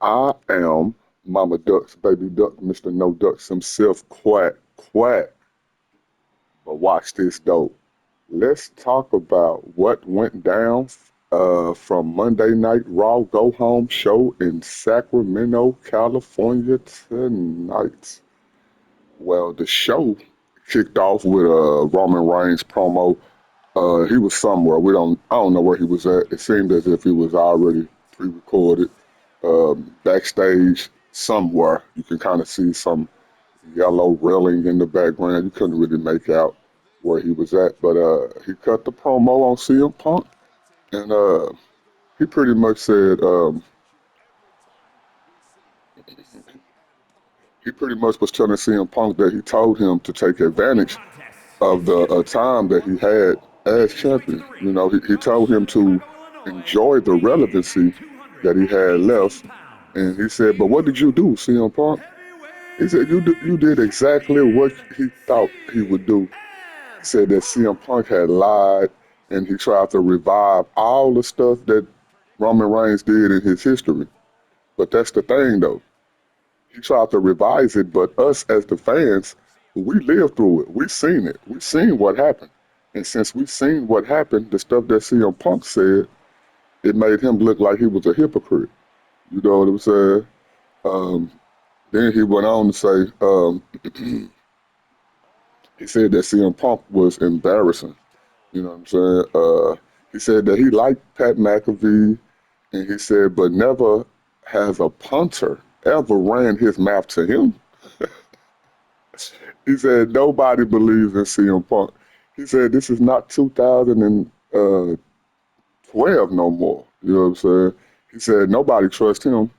I am Mama Duck's baby duck, Mr. No Ducks himself, quack, quack. But watch this though. Let's talk about what went down from Monday Night Raw Go Home show in Sacramento, California tonight. Well, the show kicked off with a Roman Reigns promo. He was somewhere. I don't know where he was at. It seemed as if he was already pre-recorded backstage somewhere. You can kind of see some yellow railing in the background. You couldn't really make out where he was at, but he cut the promo on CM Punk, and he pretty much said he pretty much was telling CM Punk that he told him to take advantage of the time that he had as champion. You know, he told him to enjoy the relevancy that he had left, and he said, "But what did you do, CM Punk?" He said, "You did exactly what he thought he would do." He said that CM Punk had lied and he tried to revive all the stuff that Roman Reigns did in his history. But that's the thing though. He tried to revise it, but us as the fans, we lived through it. We seen it. We seen what happened. And since we seen what happened, the stuff that CM Punk said, it made him look like he was a hypocrite. You know what I'm saying? Um, then he went on to say, he said that CM Punk was embarrassing. You know what I'm saying? He said that he liked Pat McAfee, and he said, but never has a punter ever ran his mouth to him. He said nobody believes in CM Punk. He said this is not 2012 no more. You know what I'm saying? He said nobody trusts him,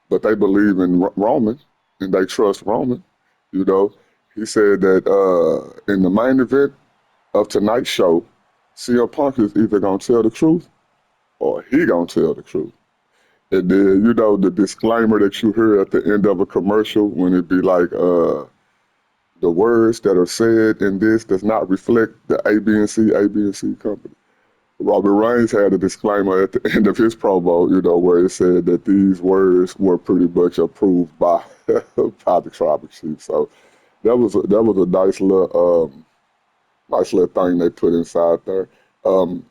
but they believe in Roman, and they trust Roman. You know, he said that in the main event of tonight's show, CM Punk is either gonna tell the truth or he gonna tell the truth. And then you know the disclaimer that you hear at the end of a commercial when it be like, the words that are said in this does not reflect the ABC company. Robert Reigns had a disclaimer at the end of his promo, you know, where it said that these words were pretty much approved by by the tribal chief. So that was a nice little thing they put inside there. Um,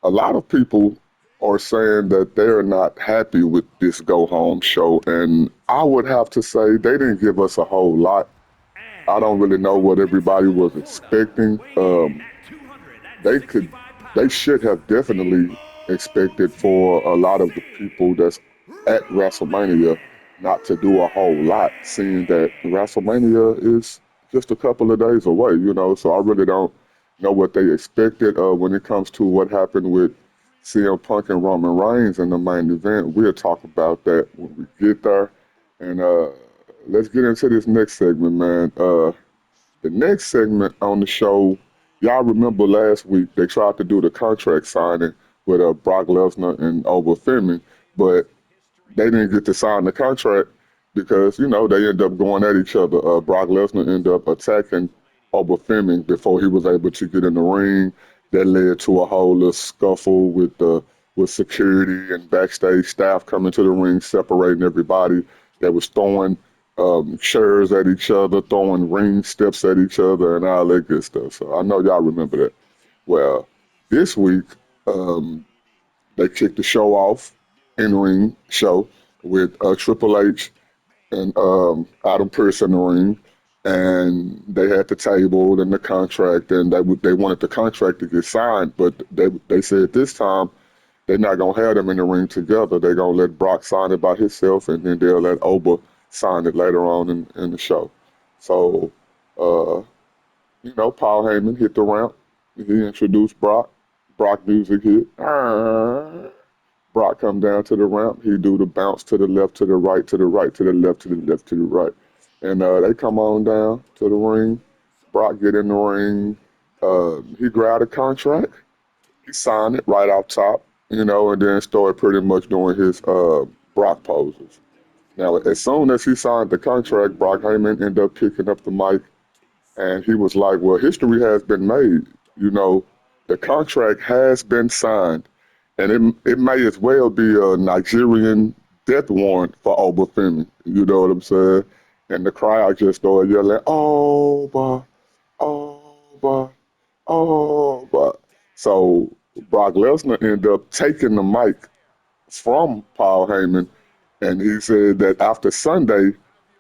a lot of people are saying that they're not happy with this go home show, and I would have to say they didn't give us a whole lot. I don't really know what everybody was expecting. They could, they should have definitely expected for a lot of the people that's at WrestleMania not to do a whole lot, seeing that WrestleMania is just a couple of days away, you know. So I really don't know what they expected when it comes to what happened with CM Punk and Roman Reigns in the main event. We'll talk about that when we get there. And let's get into this next segment, man. The next segment on the show, y'all remember last week they tried to do the contract signing with Brock Lesnar and Oba Femi, but they didn't get to sign the contract because you know they end up going at each other. Brock Lesnar ended up attacking Oba Femi before he was able to get in the ring. That led to a whole little scuffle with security and backstage staff coming to the ring, separating everybody. That was throwing chairs at each other, throwing ring steps at each other, and all that good stuff. So I know y'all remember that. Well, this week um, they kicked the show off, in-ring show with Triple H and Adam Pearce in the ring, and they had the table and the contract, and they wanted the contract to get signed, but they said this time they're not gonna have them in the ring together. They're gonna let Brock sign it by himself, and then they'll let Oba sign it later on in the show. So, uh, you know, Paul Heyman hit the ramp. He introduced Brock. Brock music hit. Brock come down to the ramp. He do the bounce to the left, to the right, to the right, to the left, to the left, to the right. And they come on down to the ring. Brock get in the ring. He grabbed a contract. He signed it right off top, you know, and then started pretty much doing his Brock poses. Now, as soon as he signed the contract, Brock Heyman ended up picking up the mic and he was like, well, history has been made. You know, the contract has been signed, and it may as well be a Nigerian death warrant for Obafemi. You know what I'm saying? And the crowd just started yelling, Oba, Oba, Oba. So Brock Lesnar ended up taking the mic from Paul Heyman, and he said that after Sunday,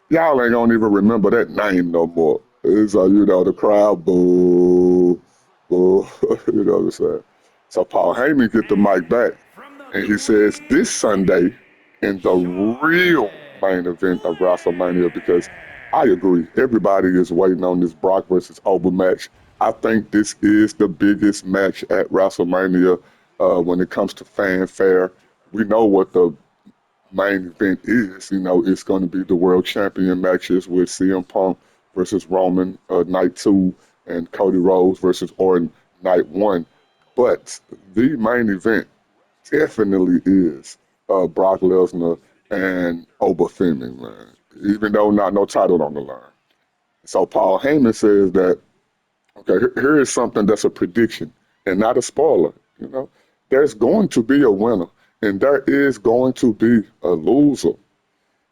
y'all ain't gonna even remember that name no more. So, the crowd boo, boo, you know what I'm saying? So Paul Heyman get the mic back, and he says this Sunday in the real main event of WrestleMania, because I agree, everybody is waiting on this Brock versus Oba match. I think this is the biggest match at WrestleMania when it comes to fanfare. We know what the main event is. It's going to be the world champion matches with CM Punk versus Roman night 2 and Cody Rhodes versus Orton night 1. But the main event definitely is Brock Lesnar and Obafemi, man. Even though not no title on the line. So Paul Heyman says that, okay, here is something that's a prediction and not a spoiler. There's going to be a winner and there is going to be a loser.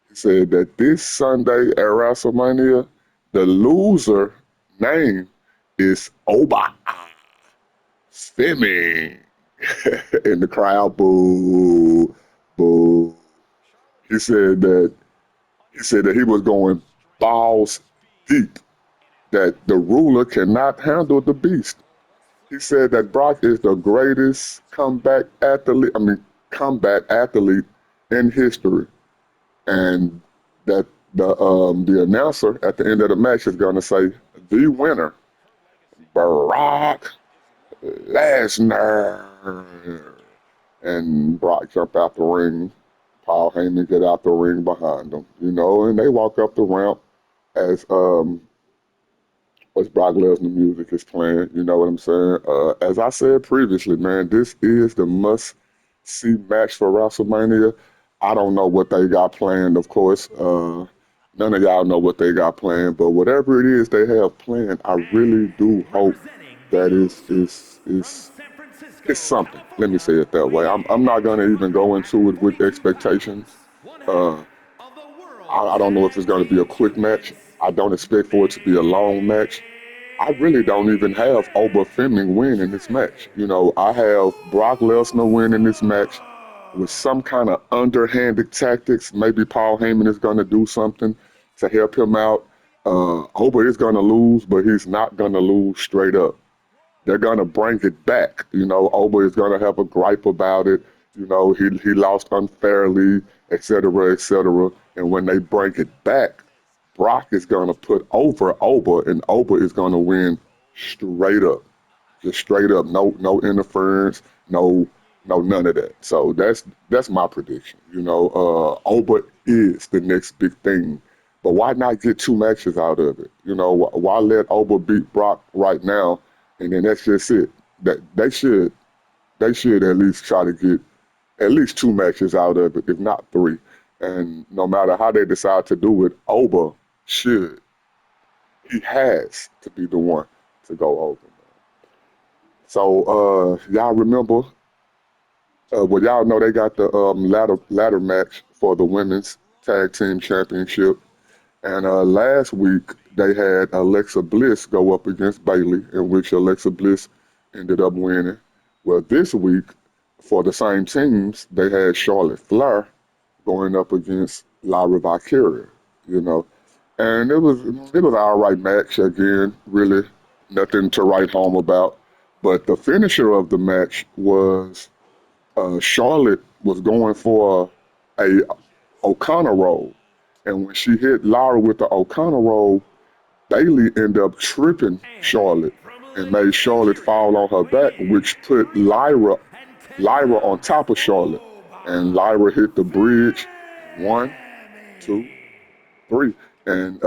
He said that this Sunday at WrestleMania, the loser name is Oba Femi. And the crowd boo, boo. He said that he was going balls deep, that the ruler cannot handle the beast. He said that Brock is the greatest combat athlete in history, and that the announcer at the end of the match is going to say the winner, Brock Lesnar, and Brock jump out the ring. Paul Heyman get out the ring behind him, and they walk up the ramp as Brock Lesnar music is playing. You know what I'm saying? As I said previously, man, this is the must-see match for WrestleMania. I don't know what they got planned, of course. None of y'all know what they got planned, but whatever it is they have planned, I really do hope that it's something. Let me say it that way. I'm not gonna even go into it with expectations. Uh, I don't know if it's gonna be a quick match. I don't expect for it to be a long match. I really don't even have Oba Femi win in this match. I have Brock Lesnar win in this match with some kind of underhanded tactics. Maybe Paul Heyman is going to do something to help him out. Oba is going to lose, but he's not going to lose straight up. They're going to bring it back. Oba is going to have a gripe about it. He lost unfairly, etc., etc. And when they bring it back, Brock is going to put over Oba, and Oba is going to win straight up, just straight up. No interference, no none of that. So that's my prediction. Oba is the next big thing, but why not get two matches out of it? Why let Oba beat Brock right now, and then that's just it. That they should at least try to get at least two matches out of it, if not three. And no matter how they decide to do it, Oba should, he has to be the one to go over. So y'all remember, well y'all know they got the ladder match for the women's tag team championship. And last week they had Alexa Bliss go up against Bayley, in which Alexa Bliss ended up winning. Well, this week for the same teams, they had Charlotte Flair going up against Lyra Valkyria, you know. And it was an all right match again, really nothing to write home about. But the finisher of the match was Charlotte was going for a O'Connor roll, and when she hit Lyra with the O'Connor roll, Bayley ended up tripping Charlotte and made Charlotte fall on her back, which put Lyra on top of Charlotte, and Lyra hit the bridge. One, two, three. And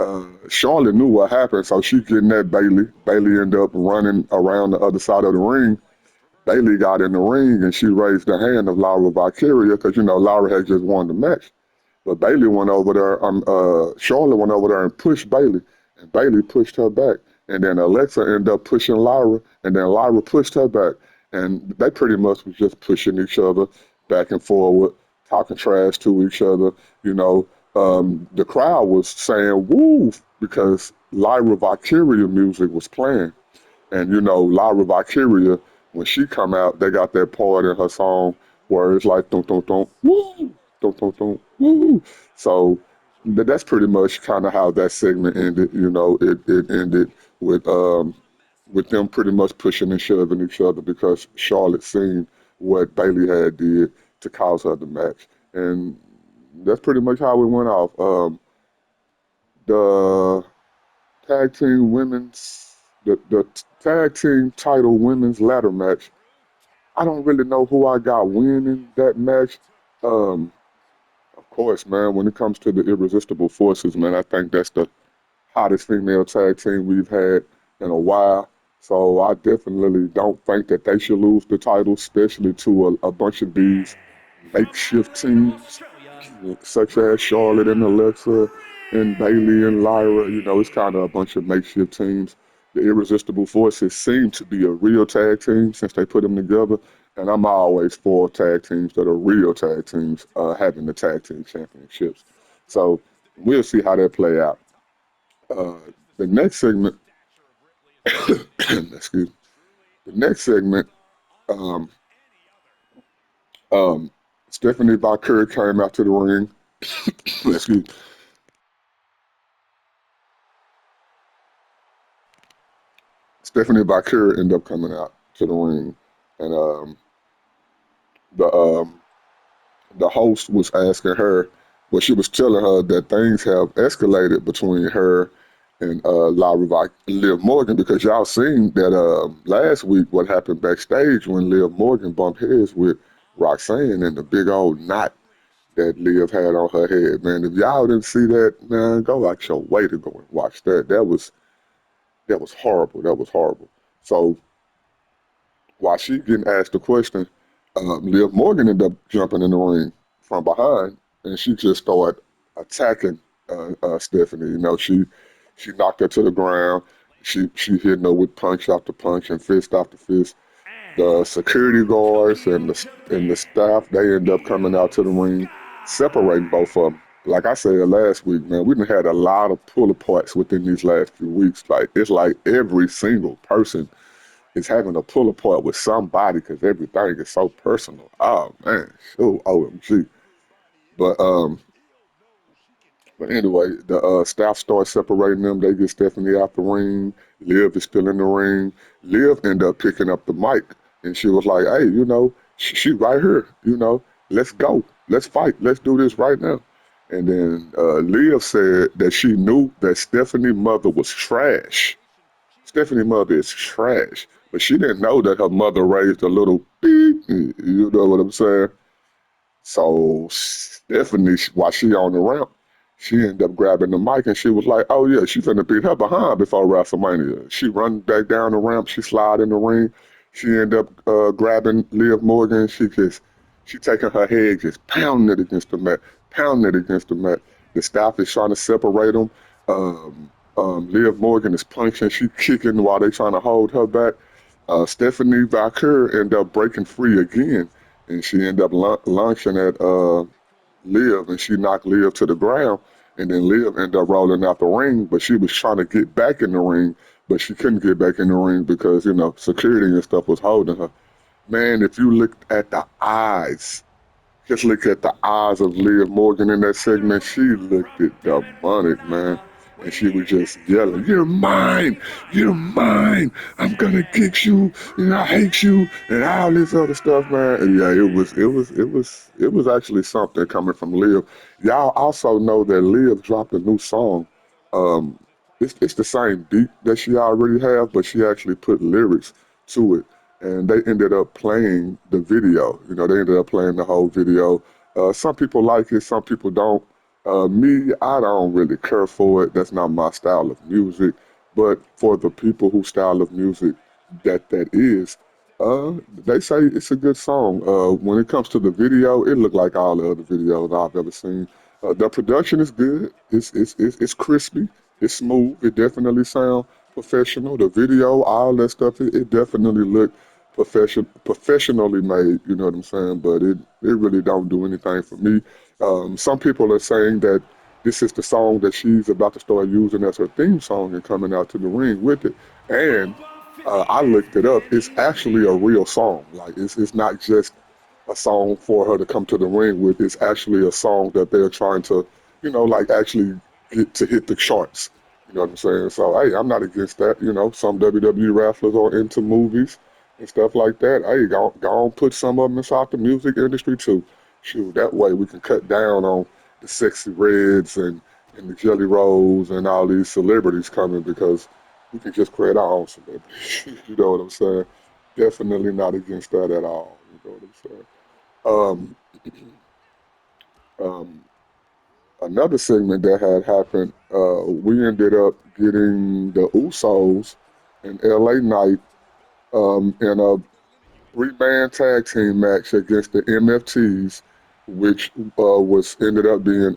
Charlotte knew what happened, so she getting at Bayley. Bayley ended up running around the other side of the ring. Bayley got in the ring and she raised the hand of Lyra Valkyria because Lyra had just won the match. But Bayley went over there. Charlotte went over there and pushed Bayley, and Bayley pushed her back. And then Alexa ended up pushing Lyra, and then Lyra pushed her back, and they pretty much was just pushing each other back and forward talking trash to each other. You know, the crowd was saying "woo" because Lyra Valkyria music was playing, and you know, Lyra Valkyria, when she come out, they got that part in her song where it's like dun dun dun woo, dun dun dun woo. So that's pretty much kind of how that segment ended. You know, it ended with with them pretty much pushing and shoving each other because Charlotte seen what Bayley had did to cause her the match, and that's pretty much how it went off. The tag team women's the tag team title women's ladder match. I don't really know who I got winning that match. Um, of course, man, when it comes to the irresistible forces, man, I think that's the hottest female tag team we've had in a while. So I definitely don't think that they should lose the title, especially to a bunch of these makeshift teams, such as Charlotte and Alexa and Bayley and Lyra. You know, it's kind of a bunch of makeshift teams. The Irresistible Forces seem to be a real tag team since they put them together. And I'm always for tag teams that are real tag teams having the tag team championships. So we'll see how that play out. Uh, the next segment, excuse me, the next segment, um, um, Stephanie Valkyrie came out to the ring. excuse me, Stephanie Valkyrie ended up coming out to the ring, and the the host was asking her, well, she was telling her that things have escalated between her and Liv Morgan because y'all seen that last week what happened backstage when Liv Morgan bumped heads with Roxanne and the big old knot that Liv had on her head. Man, if y'all didn't see that, man, go out your way to go and watch that. That was horrible. That was horrible. So while she getting asked the question, Liv Morgan ended up jumping in the ring from behind, and she just started attacking Stephanie. You know, she knocked her to the ground. She hitting her with punch after punch and fist after fist. The security guards and the staff they end up coming out to the ring, separating both of them. Like I said last week, man, we done had a lot of pull aparts within these last few weeks. Like it's like every single person is having a pull apart with somebody because everything is so personal. Oh man, oh OMG. But but anyway, the staff starts separating them. They get Stephanie out the ring. Liv is still in the ring. Liv end up picking up the mic, and she was like, "Hey, you know, she right here. You know, let's go. Let's fight. Let's do this right now." And then Liv said that she knew that Stephanie's mother was trash. Stephanie's mother is trash, but she didn't know that her mother raised a little beep. You know what I'm saying? So Stephanie, while she on the ramp, she ended up grabbing the mic and she was like, "Oh yeah, she finna beat her behind before WrestleMania." She run back down the ramp, she slide in the ring, she ended up grabbing Liv Morgan. She taking her head, just pounding it against the mat, pounding it against the mat. The staff is trying to separate them. Liv Morgan is punching, she kicking while they trying to hold her back. Stephanie Valkyrie ended up breaking free again, and she ended up launching at Liv, and she knocked Liv to the ground. And then Liv ended up rolling out the ring, but she was trying to get back in the ring, but she couldn't get back in the ring because security and stuff was holding her. Man, if you looked at the eyes just look at the eyes of Liv Morgan in that segment. She looked at demonic, man. And she was just yelling, "You're mine! You're mine! I'm gonna get you, and I hate you," and all this other stuff, man. And yeah, it was actually something coming from Liv. Y'all also know that Liv dropped a new song. Um, it's the same beat that she already have, but she actually put lyrics to it, and they ended up playing the video. They ended up playing the whole video. Some people like it, some people don't. Me, I don't really care for it. That's not my style of music. But for the people whose style of music that is, they say it's a good song. When it comes to the video, it looked like all the other videos I've ever seen. The production is good. It's crispy. It's smooth. It definitely sounds professional. The video, all that stuff, it definitely looked professionally made. You know what I'm saying? But it really don't do anything for me. Some people are saying that this is the song that she's about to start using as her theme song and coming out to the ring with it. And I looked it up. It's actually a real song. Like it's not just a song for her to come to the ring with. It's actually a song that they're trying to, like actually get to hit the charts. You know what I'm saying? So hey, I'm not against that. Some WWE wrestlers are into movies and stuff like that. Hey, go on, put some of them inside the music industry too. Shoot, that way we can cut down on the sexy reds and the jelly rolls and all these celebrities coming because we can just create our own celebrities. You know what I'm saying? Definitely not against that at all. You know what I'm saying? Um, um, Another segment that had happened, we ended up getting the Usos and LA Knight in a three-man tag team match against the MFTs, which was ended up being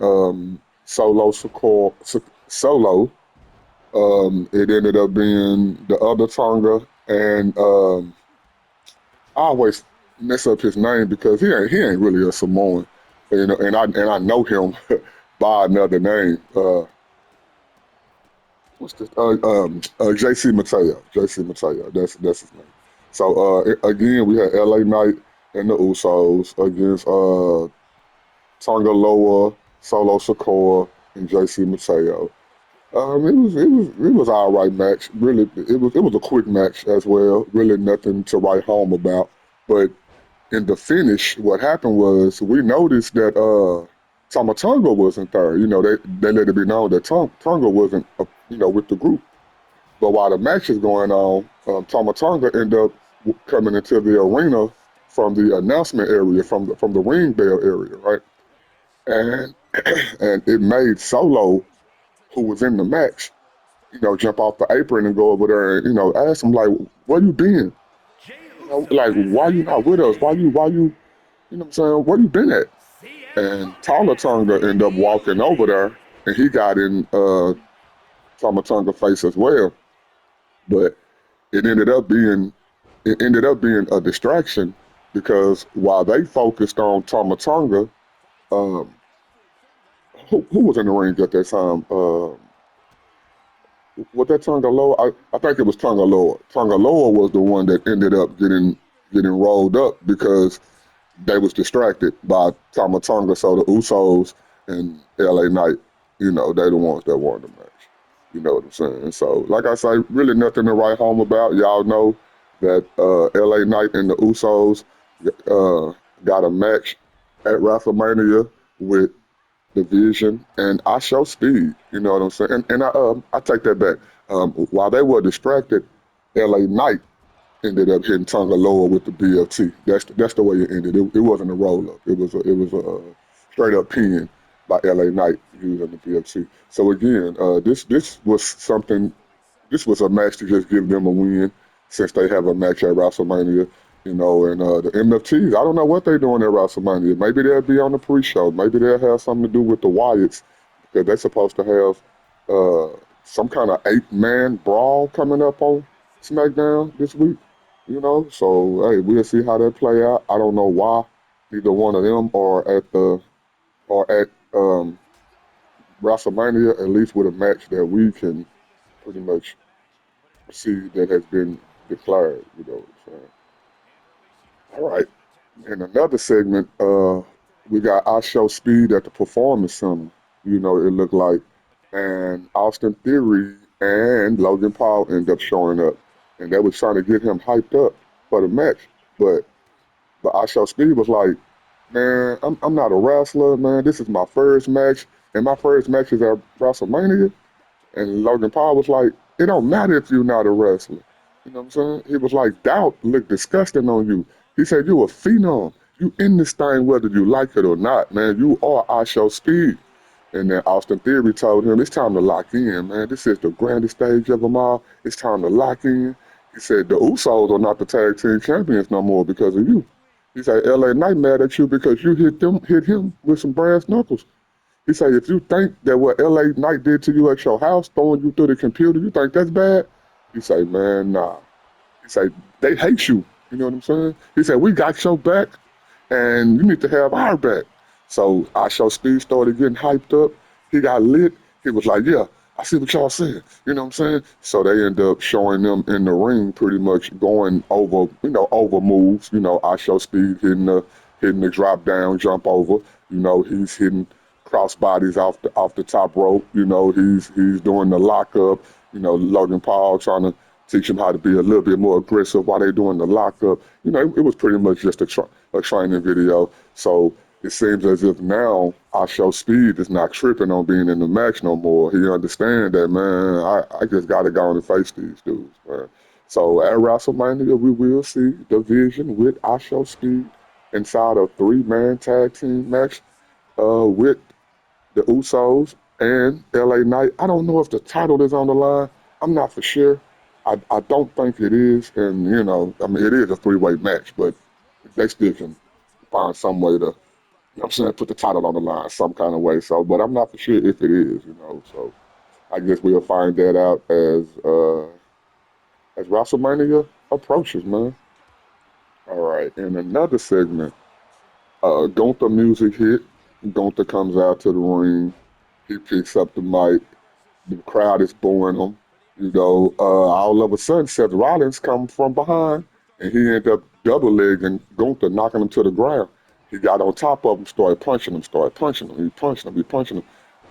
Solo. It ended up being the other Tonga, and I always mess up his name because he ain't really a Samoan, and I know him by another name. What's this? JC Mateo. JC Mateo. That's his name. So again, we had LA Knight and the Usos against Tonga Loa, Solo Sokoa, and JC Mateo. It was all right match. Really, it was a quick match as well. Really nothing to write home about. But in the finish, what happened was we noticed that Tama Tonga wasn't there. They let it be known that Tonga wasn't with the group. But while the match is going on, Tama Tonga ended up coming into the arena from the announcement area, from the ring bell area, right? And and it made Solo, who was in the match, jump off the apron and go over there and, ask him like, where you been? Like, why you not with us? Why you, what I'm saying, where you been at? And Tala Tonga ended up walking over there and he got in Tama Tonga face as well. But it ended up being it ended up being a distraction because while they focused on Tama Tonga, um, who was in the ring at that time? Was that Tonga Loa? I think it was Tonga Loa. Tonga Loa was the one that ended up getting rolled up because they was distracted by Tama Tonga. So the Usos and LA Knight, they the ones that won the match. You know what I'm saying? So, like I say, really nothing to write home about. Y'all know that LA Knight and the Usos uh, got a match at WrestleMania with the Vision and I show speed. You know what I'm saying? And I take that back. While they were distracted, LA Knight ended up hitting Tonga Loa with the BLT. That's the way it ended. It wasn't a roll up. It was a straight up pin by LA Knight using the BLT. So again, this was something. This was a match to just give them a win since they have a match at WrestleMania. And the MFTs, I don't know what they're doing at WrestleMania. Maybe they'll be on the pre-show. Maybe they'll have something to do with the Wyatts because they're supposed to have some kind of eight-man brawl coming up on SmackDown this week. So hey, we'll see how that play out. I don't know why either one of them are at WrestleMania, at least with a match that we can pretty much see that has been declared. You know what I'm saying? All right. In another segment, we got I Show Speed at the Performance Center. It looked like, and Austin Theory and Logan Paul ended up showing up, and they was trying to get him hyped up for the match, but I Show Speed was like, man, I'm not a wrestler, man. This is my first match, and my first match is at WrestleMania. And Logan Paul was like, it don't matter if you're not a wrestler. You know what I'm saying? He was like, doubt look disgusting on you. He said, you a phenom. You in this thing whether you like it or not, man. You are I Show Speed. And then Austin Theory told him, it's time to lock in, man. This is the grandest stage of them all. It's time to lock in. He said, the Usos are not the tag team champions no more because of you. He said, LA Knight mad at you because you hit him with some brass knuckles. He said, if you think that what LA Knight did to you at your house, throwing you through the computer, you think that's bad? He say, man, nah. He say, they hate you. You know what I'm saying? He said, we got your back and you need to have our back. So I show Speed started getting hyped up. He got lit. He was like, yeah, I see what y'all saying. You know what I'm saying? So they end up showing them in the ring pretty much going over, over moves. I show Speed hitting the drop down, jump over. He's hitting cross bodies off the top rope. He's doing the lockup. Logan Paul trying to teach him how to be a little bit more aggressive while they doing the lockup. It was pretty much just a training video. So it seems as if now I show Speed is not tripping on being in the match no more. He understands that, man, I just got to go on and face these dudes, man. So at WrestleMania, we will see the Vision with I Show Speed inside a three-man tag team match with the Usos and LA Knight. I don't know if the title is on the line. I'm not for sure. I don't think it is. And, I mean, it is a three-way match, but they still can find some way to, I'm saying, put the title on the line some kind of way. So, but I'm not for sure if it is. So I guess we'll find that out as WrestleMania approaches, man. All right. In another segment, Gunther music hit. Gunther comes out to the ring. He picks up the mic. The crowd is booing him. All of a sudden, Seth Rollins come from behind, and he ended up double legging Gunther, knocking him to the ground. He got on top of him, started punching him, He punched him, he punching him.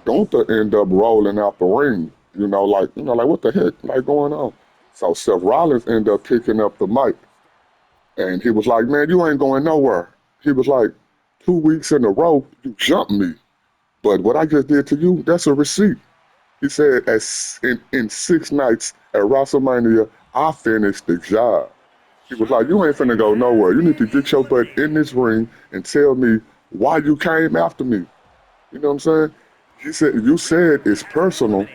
Gunther ended up rolling out the ring. Like what the heck, like going on? So Seth Rollins ended up picking up the mic, and he was like, "Man, you ain't going nowhere." He was like, "2 weeks in a row, you jumped me, but what I just did to you, that's a receipt." He said, in 6 nights at WrestleMania, I finished the job. He was like, you ain't finna go nowhere. You need to get your butt in this ring and tell me why you came after me. You know what I'm saying? He said, you said it's personal,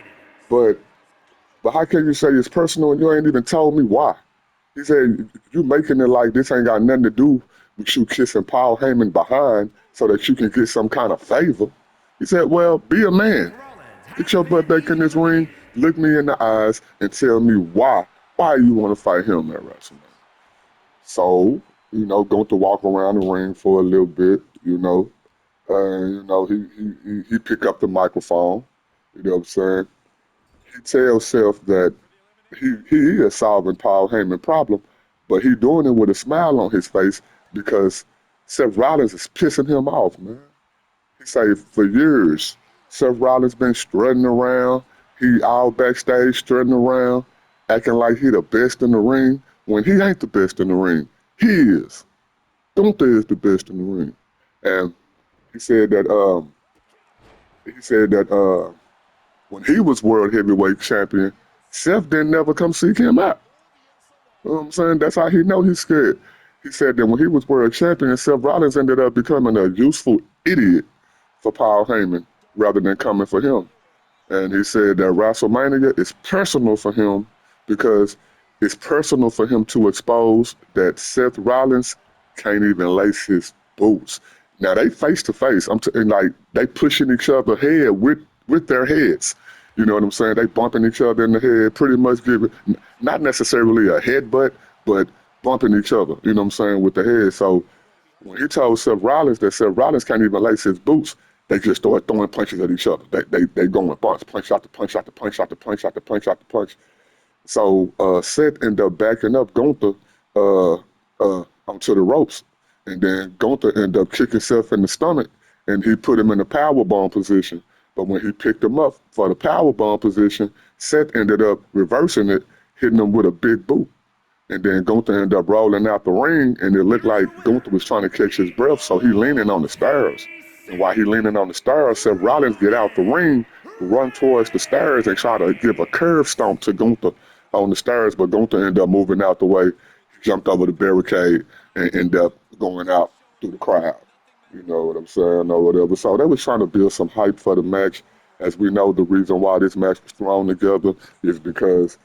but how can you say it's personal and you ain't even told me why? He said, you making it like this ain't got nothing to do with you kissing Paul Heyman behind so that you can get some kind of favor. He said, well, be a man. Get your butt back in this ring, look me in the eyes, and tell me why you want to fight him at WrestleMania. So, going to walk around the ring for a little bit, he pick up the microphone, you know what I'm saying? He tells Seth that he is solving Paul Heyman's problem, but he doing it with a smile on his face because Seth Rollins is pissing him off, man. He say for years, Seth Rollins been strutting around. He all backstage strutting around, acting like he the best in the ring when he ain't the best in the ring. He is. Gunther is the best in the ring. And he said that when he was world heavyweight champion, Seth didn't never come seek him out. You know what I'm saying? That's how he know he's scared. He said that when he was world champion, Seth Rollins ended up becoming a useful idiot for Paul Heyman rather than coming for him. And he said that WrestleMania is personal for him because it's personal for him to expose that Seth Rollins can't even lace his boots. Now they face to face. And like they pushing each other head with their heads. You know what I'm saying? They bumping each other in the head, pretty much giving not necessarily a headbutt, but bumping each other. You know what I'm saying with the head. So when he told Seth Rollins that Seth Rollins can't even lace his boots, they just started throwing punches at each other. They going punch out the punch out the punch out the punch out the punch out the punch. So Seth ended up backing up Gunther onto the ropes, and then Gunther ended up kicking Seth in the stomach, and he put him in a power bomb position. But when he picked him up for the power bomb position, Seth ended up reversing it, hitting him with a big boot. And then Gunther ended up rolling out the ring, and it looked like Gunther was trying to catch his breath, so he leaning on the stairs. And while he leaning on the stairs, Seth Rollins get out the ring, run towards the stairs, and try to give a curve stomp to Gunther on the stairs, but Gunther ended up moving out the way. He jumped over the barricade and ended up going out through the crowd. You know what I'm saying, or whatever. So they was trying to build some hype for the match. As we know, the reason why this match was thrown together is because,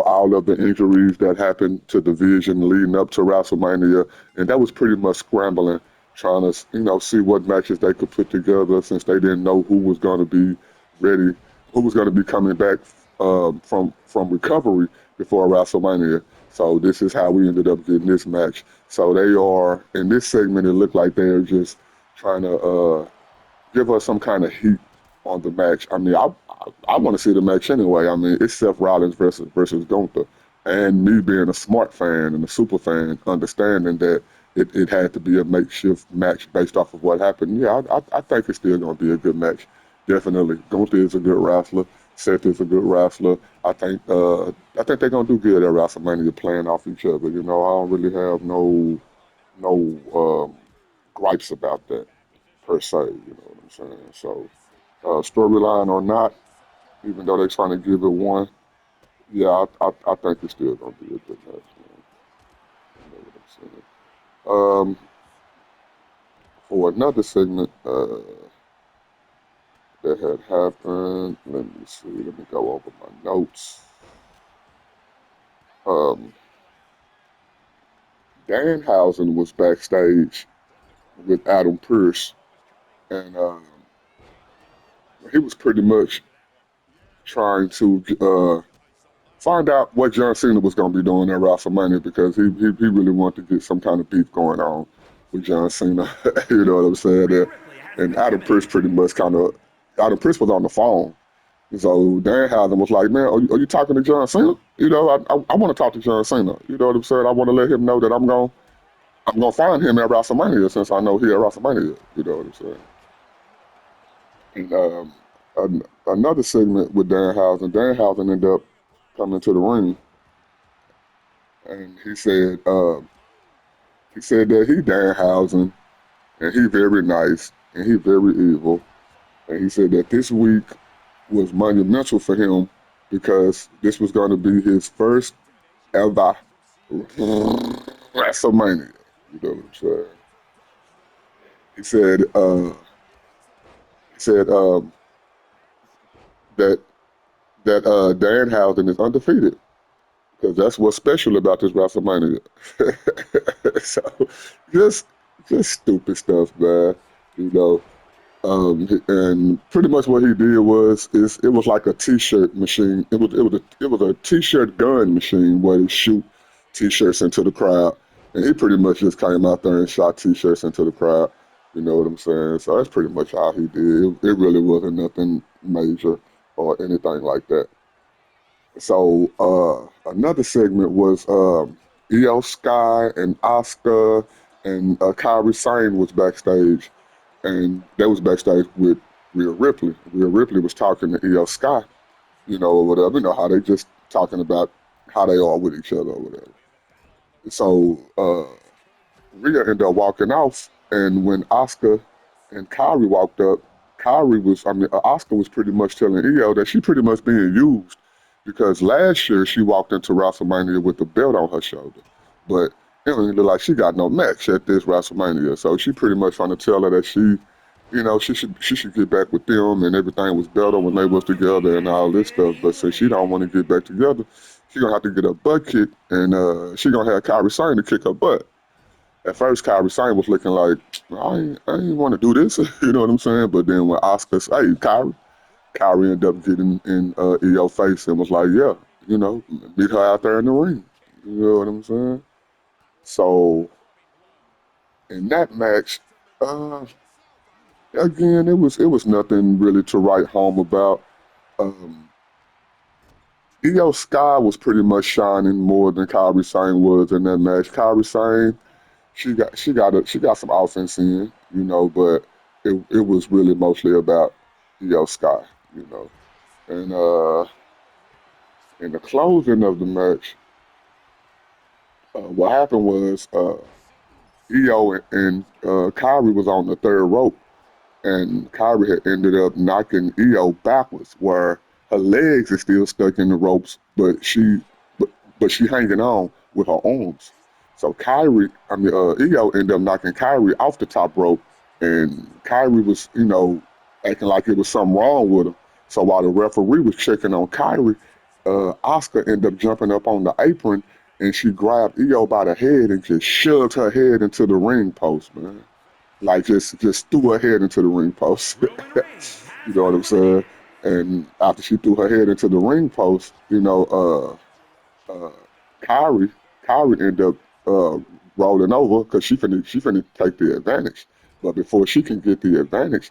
all of the injuries that happened to the Vision leading up to WrestleMania, and that was pretty much scrambling, trying to, see what matches they could put together since they didn't know who was going to be ready, who was going to be coming back from recovery before WrestleMania. So this is how we ended up getting this match. So they are in this segment. It looked like they're just trying to give us some kind of heat on the match. I mean, I want to see the match anyway. I mean, it's Seth Rollins versus Gunther, and me being a smart fan and a super fan, understanding that it had to be a makeshift match based off of what happened. Yeah, I think it's still going to be a good match. Definitely, Gunther is a good wrestler. Seth is a good wrestler. I think they're gonna do good at WrestleMania playing off each other. You know, I don't really have no gripes about that per se. You know what I'm saying? So storyline or not, even though they're trying to give it one, yeah, I think it's still gonna be a good match. Man. You know what I'm saying? For another segment that had happened, let me see. Let me go over my notes. Um, Danhausen was backstage with Adam Pearce, and he was pretty much trying to find out what John Cena was going to be doing at WrestleMania because he really wanted to get some kind of beef going on with John Cena. You know what I'm saying? And Adam Pearce pretty much Adam Pearce was on the phone. So Danhausen was like, man, are you talking to John Cena? You know, I want to talk to John Cena. You know what I'm saying? I want to let him know that I'm gonna find him at WrestleMania since I know he at WrestleMania. You know what I'm saying? And another segment with Danhausen, Danhausen ended up coming to the ring, and he said that he Danhausen, and he very nice, and he very evil, and he said that this week was monumental for him because this was going to be his first ever WrestleMania. You know what I'm saying? He said he said that Danhausen is undefeated because that's what's special about this WrestleMania. So just just stupid stuff, man. You know, and pretty much what he did was is it was like a T-shirt machine. It was a T-shirt gun machine where he shoot T-shirts into the crowd, and he pretty much just came out there and shot T-shirts into the crowd. You know what I'm saying? So that's pretty much how he did. It really wasn't nothing major or anything like that. So another segment was Io Sky and Oscar and Kyrie Sane was backstage, and they was backstage with Rhea Ripley. Rhea Ripley was talking to Io Sky, you know, or whatever. You know how they just talking about how they are with each other or whatever. So Rhea ended up walking off, and when Oscar and Kyrie walked up, Oscar was pretty much telling Io that she pretty much being used because last year she walked into WrestleMania with the belt on her shoulder, but it didn't look like she got no match at this WrestleMania. So she pretty much trying to tell her that she should get back with them and everything was better when they was together and all this stuff. But since she don't want to get back together, she gonna have to get her butt kicked, and she gonna have Kyrie Sane to kick her butt. At first, Kyrie Sane was looking like, I ain't want to do this, you know what I'm saying? But then when Oscar said, hey, Kyrie ended up getting in EO face and was like, yeah, you know, meet her out there in the ring. You know what I'm saying? So in that match, uh, again, it was nothing really to write home about. Um, EO Sky was pretty much shining more than Kyrie Sane was in that match. Kyrie Sane, she got some offense in, you know, but it was really mostly about Sky, you know. And in the closing of the match, what happened was Io and Kyrie was on the third rope, and Kyrie had ended up knocking Io backwards, where her legs are still stuck in the ropes, but, but she hanging on with her arms. So Io ended up knocking Kyrie off the top rope, and Kyrie was, you know, acting like it was something wrong with her. So while the referee was checking on Kyrie, Oscar ended up jumping up on the apron, and she grabbed Io by the head and just shoved her head into the ring post, man, like just threw her head into the ring post. You know what I'm saying? And after she threw her head into the ring post, uh, Kyrie. Kyrie ended up rolling over because she finna take the advantage. But before she can get the advantage,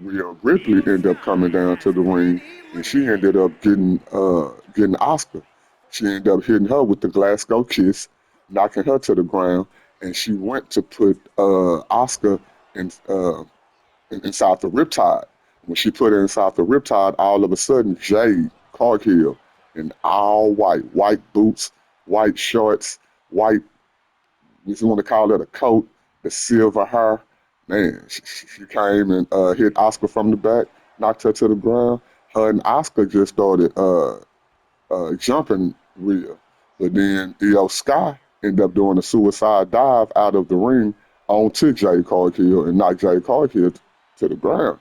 Rhea Ripley ended up coming down to the ring, and she ended up getting Oscar. She ended up hitting her with the Glasgow kiss, knocking her to the ground, and she went to put Oscar in inside the riptide. When she put it inside the riptide, all of a sudden Jade Cargill in all white boots, white shorts, white, if you want to call it a coat, the silver hair. Man, she came and hit Oscar from the back, knocked her to the ground. Her and Oscar just started jumping Rhea. But then EO Sky ended up doing a suicide dive out of the ring onto Jade Cargill and knocked Jade Cargill to the ground.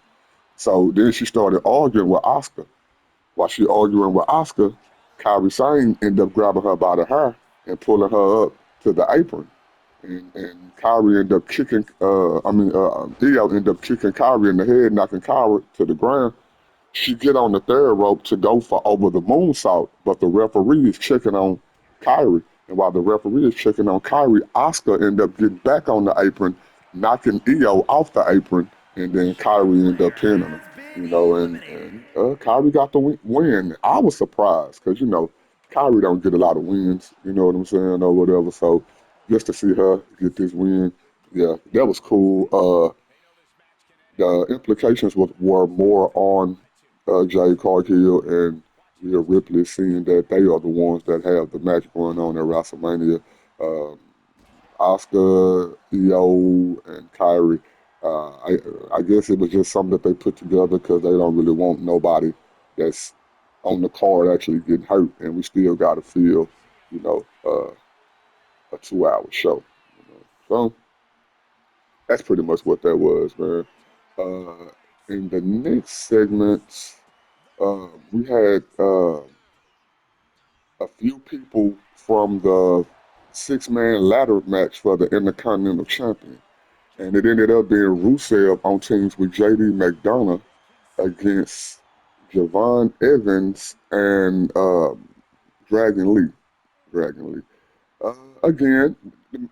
So then she started arguing with Oscar. While she arguing with Oscar, Kyrie Sane ended up grabbing her by the hair and pulling her up to the apron. And Kyrie ended up kicking, Io ended up kicking Kyrie in the head, knocking Kyrie to the ground. She get on the third rope to go for over the moonsault, but the referee is checking on Kyrie. And while the referee is checking on Kyrie, Oscar ended up getting back on the apron, knocking Io off the apron, and then Kyrie ended up pinning her. And Kyrie got the win. I was surprised because Kyrie don't get a lot of wins. You know what I'm saying, or whatever. So just to see her get this win, yeah, that was cool. The implications were more on Jay Cargill and Rhea Ripley, seeing that they are the ones that have the match going on at WrestleMania. Um, Oscar, EO, and Kyrie. I guess it was just something that they put together because they don't really want nobody that's on the card actually getting hurt, and we still got to feel, you know, a 2 hour show. So that's pretty much what that was, man. Uh, in the next segment, we had a few people from the 6-man ladder match for the Intercontinental Champion. And it ended up being Rusev on teams with JD McDonough against Javon Evans and Dragon Lee. Dragon Lee. Again,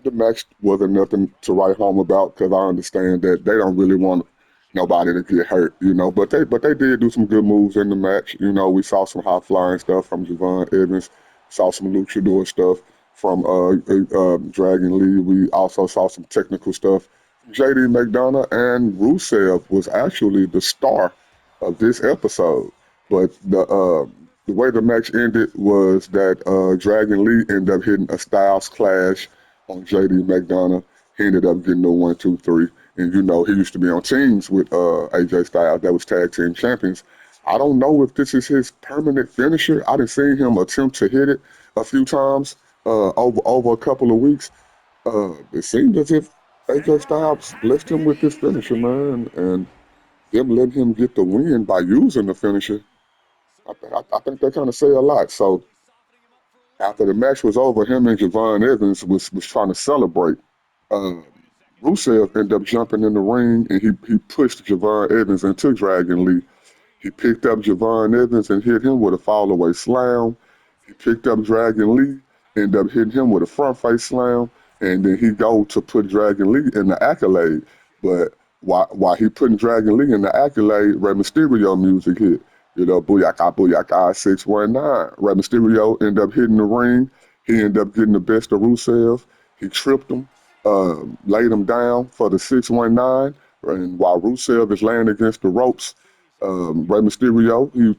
the match wasn't nothing to write home about because I understand that they don't really want nobody to get hurt, But they did do some good moves in the match. We saw some high flying stuff from Javon Evans, saw some luchador stuff from Dragon Lee. We also saw some technical stuff. JD McDonough and Rusev was actually the star of this episode, but the way the match ended was that Dragon Lee ended up hitting a Styles Clash on JD McDonough. He ended up getting the 1, 2, 3. And he used to be on teams with AJ Styles that was tag team champions. I don't know if this is his permanent finisher. I didn't see him attempt to hit it a few times over a couple of weeks. It seemed as if AJ Styles blessed him with this finisher, man, and them letting him get the win by using the finisher. I think that kind of say a lot. So after the match was over, him and Javon Evans was trying to celebrate. Uh, Rusev ended up jumping in the ring and he pushed Javon Evans into Dragon Lee. He picked up Javon Evans and hit him with a fall away slam. He picked up Dragon Lee, ended up hitting him with a front face slam, and then he go to put Dragon Lee in the accolade. But while he putting Dragon Lee in the accolade, Rey Mysterio music hit. Booyaka, booyaka, 619. Rey Mysterio ended up hitting the ring. He ended up getting the best of Rusev. He tripped him, laid him down for the 619. And while Rusev is laying against the ropes, Rey Mysterio, he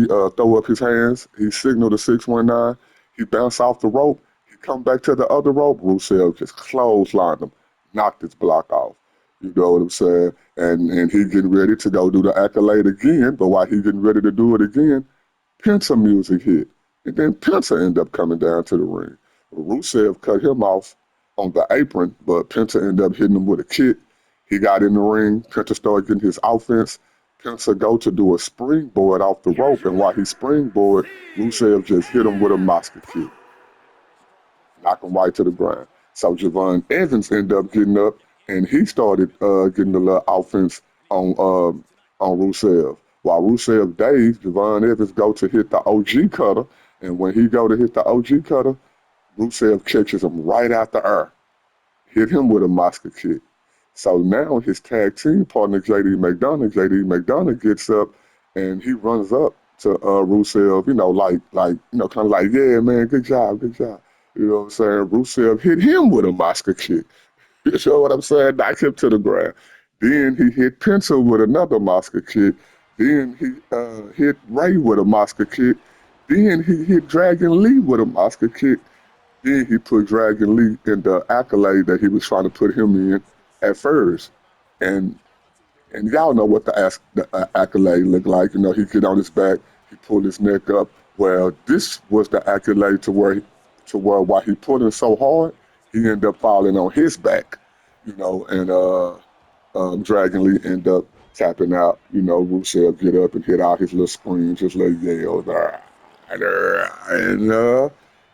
throw up his hands. He signaled the 619. He bounced off the rope. He come back to the other rope. Rusev just clotheslined him, knocked his block off. You know what I'm saying? And he getting ready to go do the accolade again. But while he getting ready to do it again, Penta music hit. And then Penta ended up coming down to the ring. Rusev cut him off on the apron, but Penta ended up hitting him with a kick. He got in the ring. Penta started getting his offense. Penta go to do a springboard off the rope, and while he springboard, Rusev just hit him with a monster kick, knock him right to the ground. So Javon Evans ended up getting up, and he started getting a little offense on Rusev. While Rusev dazed, Javon Evans go to hit the OG cutter, and when he go to hit the OG cutter, Rusev catches him right out the air, hit him with a Moscow kick. So now his tag team partner JD McDonough gets up and he runs up to Rusev, kind of like, yeah, man, good job, good job. You know what I'm saying? Rusev hit him with a Moscow kick. You know what I'm saying? Knocked him to the ground. Then he hit Penta with another Moscow kick. Then he hit Ray with a Moscow kick. Then he hit Dragon Lee with a Moscow kick. Then he put Dragon Lee in the accolade that he was trying to put him in at first. And and y'all know what the accolade looked like. You know, he get on his back, he pulled his neck up. Well, this was the accolade to where while he put him so hard, he ended up falling on his back. And Dragon Lee end up tapping out. Rusev get up and hit out his little screams, his little yells, and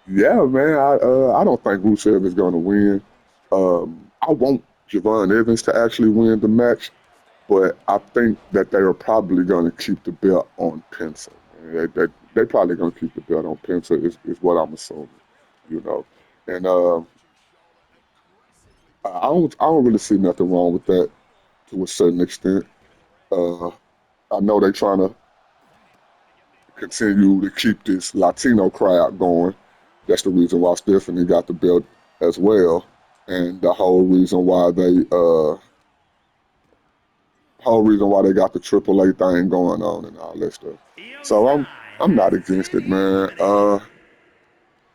yeah, man, I don't think Rusev is going to win. I want Javon Evans to actually win the match, but I think that they are probably going to keep the belt on Penta. They probably going to keep the belt on Penta is what I'm assuming. You know, and I don't really see nothing wrong with that to a certain extent. Uh, I know they're trying to continue to keep this Latino crowd going. That's the reason why Stephanie got the belt as well, and the whole reason why they got the AAA thing going on and all that stuff. So I'm not against it, man.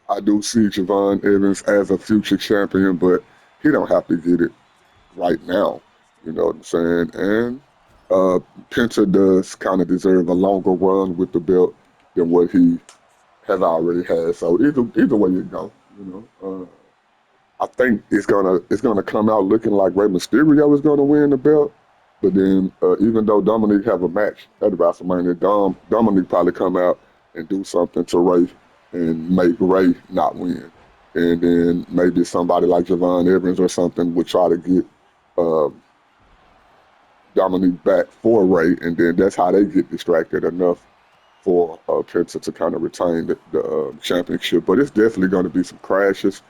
I do see Javon Evans as a future champion, but he don't have to get it right now. You know what I'm saying? And uh, Penta does kind of deserve a longer run with the belt than what he has already had. So either way you go, I think it's gonna come out looking like Rey Mysterio is gonna win the belt. But then even though Dominic have a match at WrestleMania, Dominic probably come out and do something to Ray and make Ray not win. And then maybe somebody like Javon Evans or something would try to get uh, Dominic back for Ray, and then that's how they get distracted enough for Penta to kind of retain the championship. But it's definitely going to be some crashes.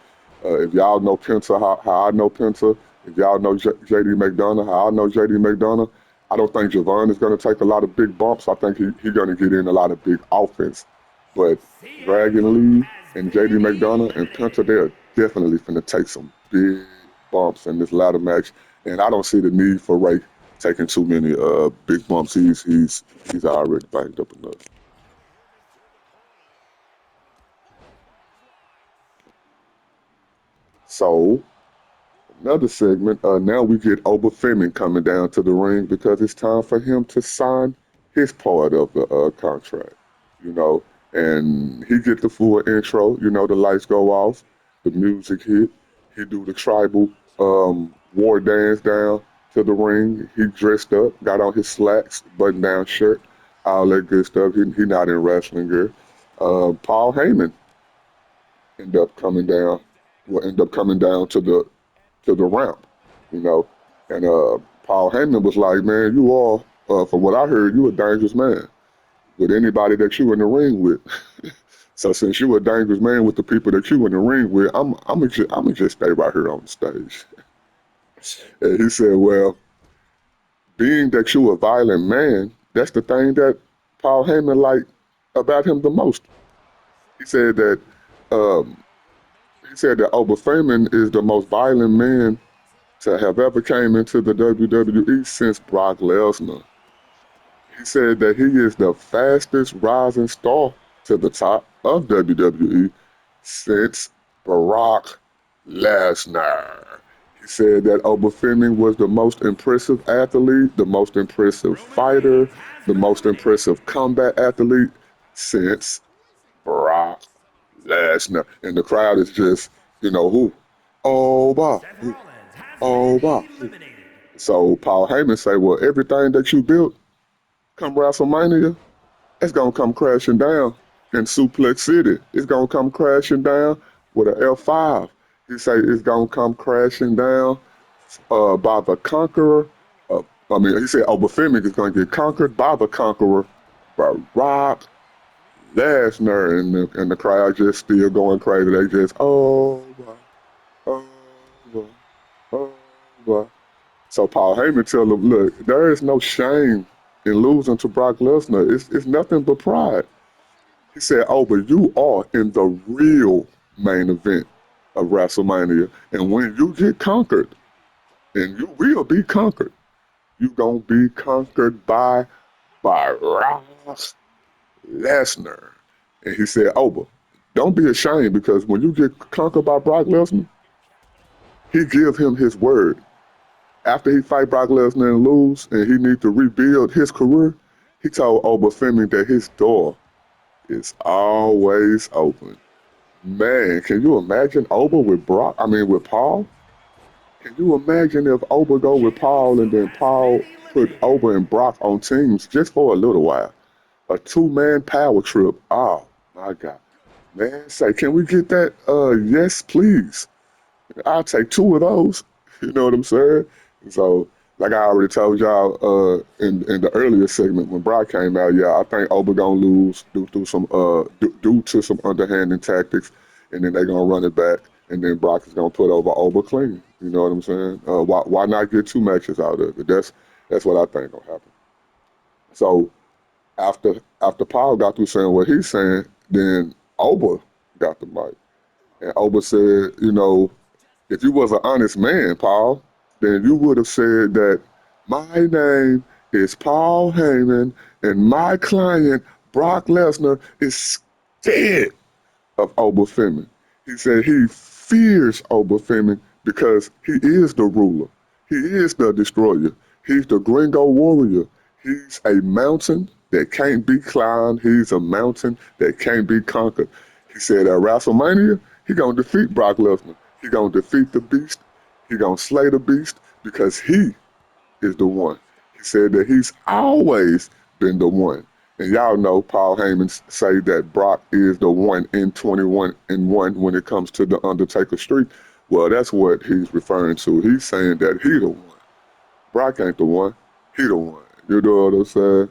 If y'all know Penta, how I know Penta, if y'all know JD McDonough, how I know JD McDonough, I don't think Javon is going to take a lot of big bumps. I think he's going to get in a lot of big offense. But Dragon Lee and JD McDonough and Penta, they're definitely going to take some big bumps in this ladder match. And I don't see the need for Ray taking too many big bumps. He's already banged up enough. So another segment. Now we get Oba Femi coming down to the ring because it's time for him to sign his part of the contract. You know, and he get the full intro. The lights go off, the music hit. He do the tribal war dance down to the ring. He dressed up, got on his slacks, button down shirt, all that good stuff. He not in wrestling gear. Paul Heyman end up coming down. Will end up coming down to the ramp, you know. And Paul Heyman was like, man, you are, from what I heard, you a dangerous man with anybody that you in the ring with. So since you a dangerous man with the people that you in the ring with, I'm gonna just stay right here on the stage. And he said, well, being that you a violent man, that's the thing that Paul Heyman liked about him the most. He said that um, he said that Oba Fayman is the most violent man to have ever came into the WWE since Brock Lesnar. He said that he is the fastest rising star to the top of WWE since Brock Lesnar. He said that Obafemi was the most impressive athlete, the most impressive fighter, the most impressive combat athlete since Brock Lesnar. And the crowd is just, who? Oba, who? Oba, who? So Paul Heyman say, well, everything that you built come WrestleMania, it's gonna come crashing down in Suplex City. It's gonna come crashing down with an F5. He say it's gonna come crashing down by the Conqueror. He said Obafemi is gonna get conquered by the Conqueror, by Rock Lesnar, and the crowd just still going crazy. They just over, over. So Paul Heyman tell him, look, there is no shame in losing to Brock Lesnar. It's nothing but pride. He said, oh, but you are in the real main event of WrestleMania. And when you get conquered, and you will be conquered, you gonna be conquered by Ross Lesnar. And he said, oh, but don't be ashamed because when you get conquered by Brock Lesnar, he give him his word. After he fight Brock Lesnar and lose, and he need to rebuild his career, he told Obafemi that his door is always open. Man, can you imagine Oba with Brock? I mean, with Paul? Can you imagine if Oba go with Paul and then Paul put Oba and Brock on teams just for a little while? A two-man power trip. Oh my God. Man, say, can we get that? Yes, please. I'll take two of those. You know what I'm saying? So, like I already told y'all in the earlier segment when Brock came out, yeah, I think Oba gonna lose due to some underhanded tactics, and then they're gonna run it back, and then Brock is gonna put over Oba clean. You know what I'm saying? Why not get two matches out of it? That's what I think gonna happen. So after Paul got through saying what he's saying, then Oba got the mic, and Oba said, you know, if you was an honest man, Paul, then you would have said that my name is Paul Heyman and my client, Brock Lesnar, is scared of Obafemi. He said he fears Obafemi because he is the ruler. He is the destroyer. He's the gringo warrior. He's a mountain that can't be climbed. He's a mountain that can't be conquered. He said at WrestleMania, he gonna defeat Brock Lesnar. He gonna defeat the beast. He gonna slay the beast because he is the one. He said that he's always been the one. And y'all know Paul Heyman say that Brock is the one in 21 and 1 when it comes to the Undertaker streak. Well, that's what he's referring to. He's saying that he the one. Brock ain't the one. He the one. You know what I'm saying?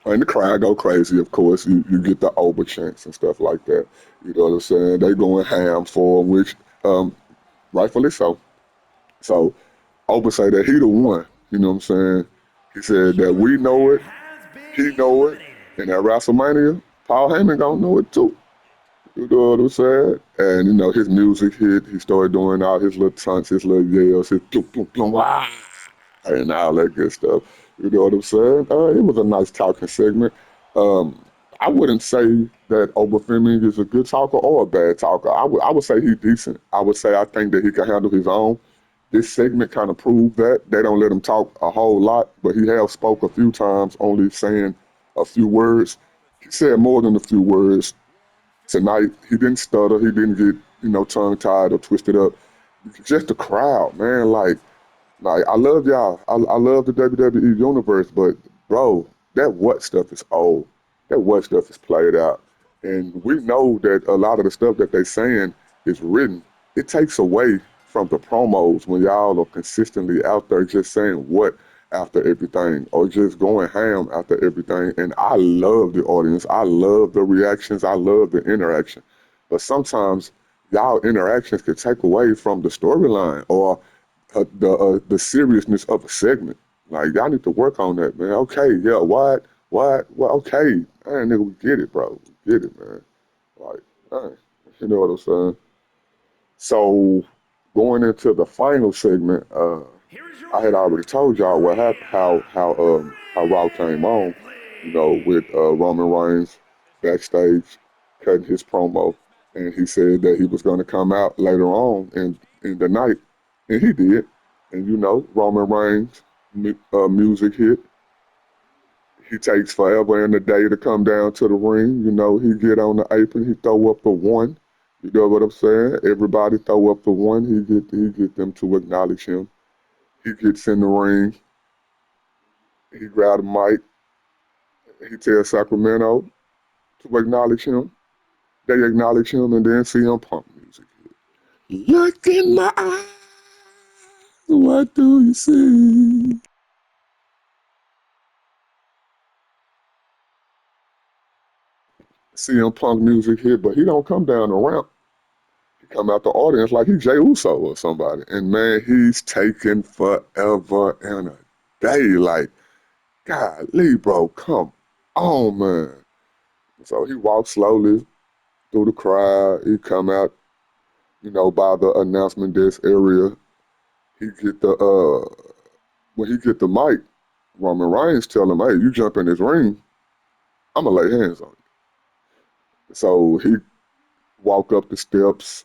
And the crowd go crazy, of course. You get the over chants and stuff like that. You know what I'm saying? They going ham for him, which rightfully so. So Oba say that he the one. You know what I'm saying? He said that we know it, he know it, and at WrestleMania, Paul Heyman gonna know it too. You know what I'm saying? And you know his music hit. He started doing all his little taunts, his little yells, his plum plum plum wah, and all that good stuff. You know what I'm saying? It was a nice talking segment. Um, I wouldn't say that Obafemi is a good talker or a bad talker. I would say he's decent. I would say I think that he can handle his own. This segment kind of proved that. They don't let him talk a whole lot, but he have spoke a few times, only saying a few words. He said more than a few words tonight. He didn't stutter. He didn't get, tongue tied or twisted up. Just the crowd, man. Like I love y'all. I love the WWE universe, but bro, that what stuff is old. That what stuff is played out. And we know that a lot of the stuff that they saying is written. It takes away from the promos when y'all are consistently out there just saying what after everything or just going ham after everything. And I love the audience. I love the reactions. I love the interaction. But sometimes y'all interactions can take away from the storyline or the seriousness of a segment. Like y'all need to work on that, man. Okay, yeah, what? Well, okay, man, nigga, we get it, bro. We get it, man. Like, man, you know what I'm saying? So going into the final segment, I had already told y'all what happened, how Raw came on, with Roman Reigns backstage cutting his promo, and he said that he was going to come out later on in the night, and he did, and Roman Reigns music hit. He takes forever and a day to come down to the ring. He get on the apron, he throw up the one. You know what I'm saying? Everybody throw up the one. He get them to acknowledge him. He gets in the ring. He grab the mic. He tells Sacramento to acknowledge him. They acknowledge him, and then CM Punk music. Look in my eyes. What do you see? CM Punk music hit, but he don't come down the ramp. He come out the audience like he's Jay Uso or somebody. And man, he's taking forever and a day. Like, golly, bro, come on, man. So he walks slowly through the crowd. He come out, by the announcement desk area. He get the when he get the mic, Roman Reigns tell him, "Hey, you jump in this ring, I'ma lay hands on you." So he walk up the steps.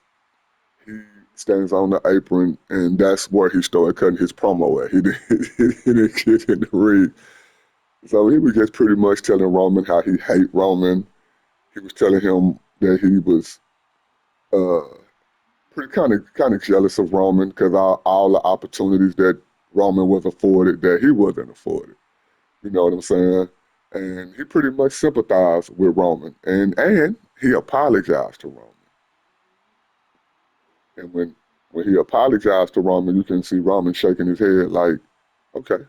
He stands on the apron, and that's where he started cutting his promo at. He didn't, he didn't get in the ring. So he was just pretty much telling Roman how he hate Roman. He was telling him that he was uh, pretty kind of jealous of Roman because all the opportunities that Roman was afforded that he wasn't afforded. You know what I'm saying? And he pretty much sympathized with Roman, and he apologized to Roman. And when he apologized to Roman, you can see Roman shaking his head like, okay,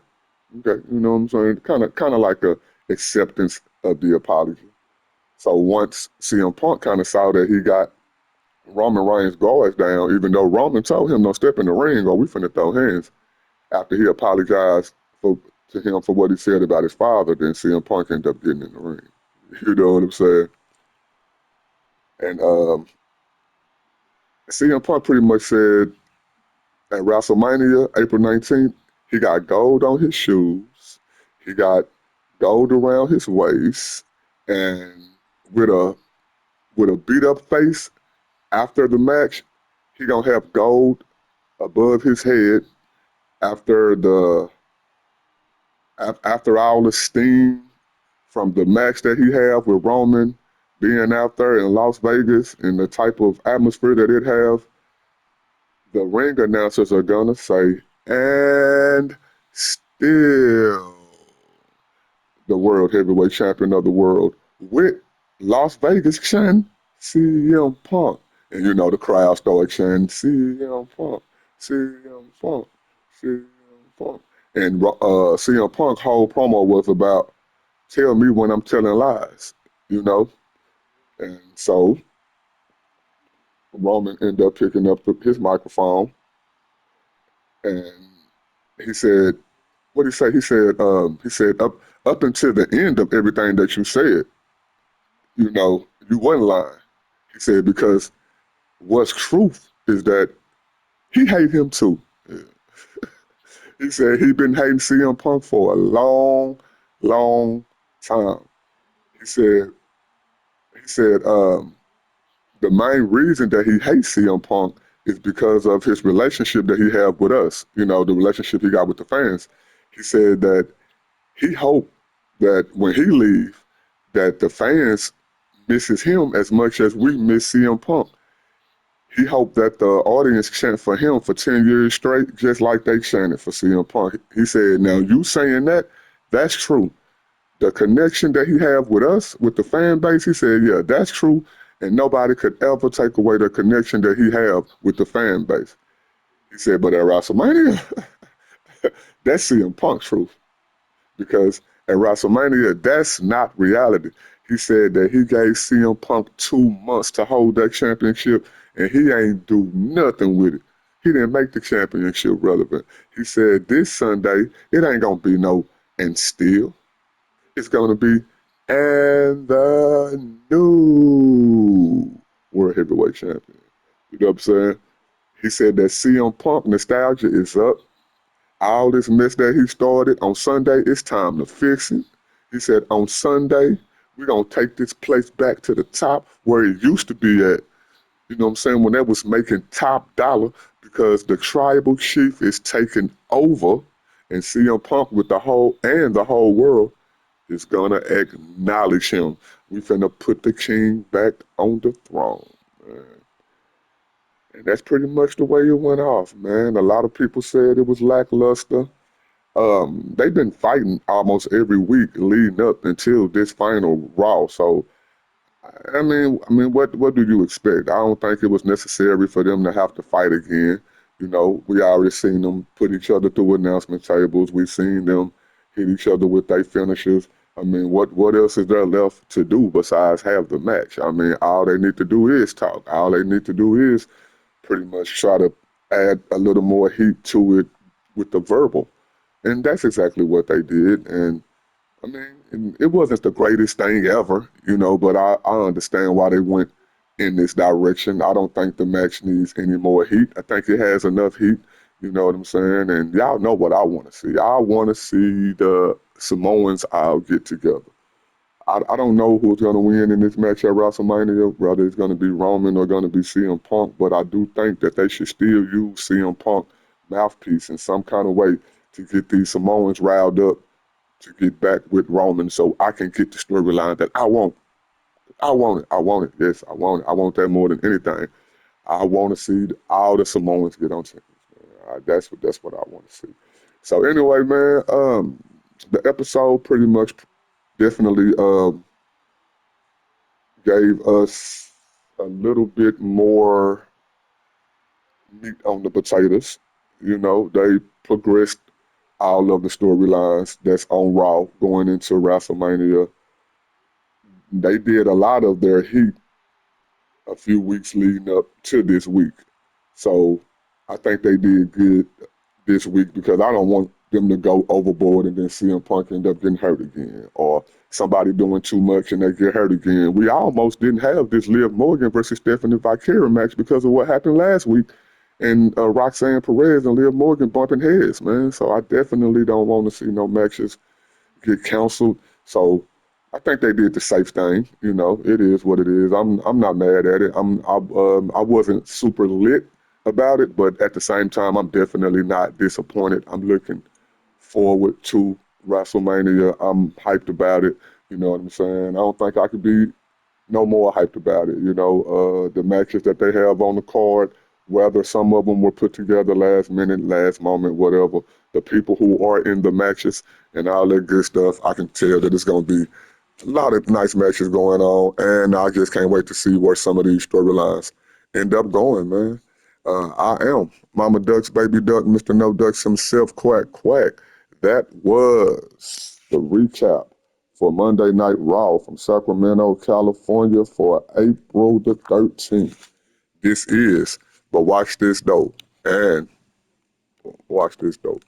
okay, you know what I'm saying? Kind of like a acceptance of the apology. So once CM Punk kind of saw that he got Roman Reigns' guards down, even though Roman told him, "Don't step in the ring or we finna throw hands." After he apologized to him for what he said about his father, then CM Punk ended up getting in the ring. You know what I'm saying? And CM Punk pretty much said at WrestleMania, April 19th, he got gold on his shoes, he got gold around his waist, and with a with a beat up face after the match, he gonna have gold above his head after after all the steam from the match that he had with Roman being out there in Las Vegas and the type of atmosphere that it have. The ring announcers are gonna say, and still the world heavyweight champion of the world with Las Vegas chanting CM Punk. And the crowd started chanting CM Punk, CM Punk, CM Punk. And CM Punk's whole promo was about tell me when I'm telling lies, you know? And so Roman ended up picking up his microphone and he said, what did he say? He said up until the end of everything that you said, you wasn't lying. He said because what's truth is that he hate him too. Yeah. He said he been hating CM Punk for a long, long time. He said he said the main reason that he hates CM Punk is because of his relationship that he have with us. The relationship he got with the fans. He said that he hoped that when he leave, that the fans misses him as much as we miss CM Punk. He hoped that the audience chant for him for 10 years straight, just like they chanted for CM Punk. He said, now you saying that, that's true. The connection that he have with us, with the fan base, he said, yeah, that's true. And nobody could ever take away the connection that he have with the fan base. He said, but at WrestleMania, that's CM Punk's truth. Because at WrestleMania, that's not reality. He said that he gave CM Punk 2 months to hold that championship, and he ain't do nothing with it. He didn't make the championship relevant. He said this Sunday, it ain't gonna be no and still. It's gonna be and the new World Heavyweight Champion. You know what I'm saying? He said that CM Punk nostalgia is up. All this mess that he started on Sunday, it's time to fix it. He said on Sunday, we're going to take this place back to the top where it used to be at. You know what I'm saying? When that was making top dollar because the tribal chief is taking over and CM Punk with the whole world is going to acknowledge him. We finna put the king back on the throne. Man. And that's pretty much the way it went off, man. A lot of people said it was lackluster. They've been fighting almost every week leading up until this final Raw. So, what do you expect? I don't think it was necessary for them to have to fight again. We already seen them put each other through announcement tables. We've seen them hit each other with their finishers. I mean, what else is there left to do besides have the match? I mean, all they need to do is talk. All they need to do is pretty much try to add a little more heat to it with the verbal. And that's exactly what they did. And I mean, and it wasn't the greatest thing ever, but I understand why they went in this direction. I don't think the match needs any more heat. I think it has enough heat, you know what I'm saying? And y'all know what I want to see. I want to see the Samoans all get together. I don't know who's going to win in this match at WrestleMania, whether it's going to be Roman or going to be CM Punk, but I do think that they should still use CM Punk mouthpiece in some kind of way to get these Samoans riled up to get back with Roman so I can get the storyline that I want. I want it. I want it. Yes, I want it. I want that more than anything. I want to see all the Samoans get on champions. That's what I want to see. So anyway, man, the episode pretty much definitely gave us a little bit more meat on the potatoes. They progressed all of the storylines that's on Raw going into WrestleMania. They did a lot of their heat a few weeks leading up to this week. So I think they did good this week because I don't want them to go overboard and then CM Punk end up getting hurt again or somebody doing too much and they get hurt again. We almost didn't have this Liv Morgan versus Stephanie Vicari match because of what happened last week and Roxanne Perez and Liv Morgan bumping heads, man. So I definitely don't want to see no matches get canceled. So I think they did the safe thing. It is what it is. I'm not mad at it. I wasn't super lit about it, but at the same time, I'm definitely not disappointed. I'm looking forward to WrestleMania. I'm hyped about it. You know what I'm saying? I don't think I could be no more hyped about it. The matches that they have on the card, whether some of them were put together last minute, last moment, whatever, the people who are in the matches and all that good stuff, I can tell that it's going to be a lot of nice matches going on, and I just can't wait to see where some of these storylines end up going, man. I am Mama Ducks, Baby Duck, Mr. No Ducks himself, Quack Quack. That was the recap for Monday Night Raw from Sacramento, California for April the 13th. This is, but watch this though, and watch this though.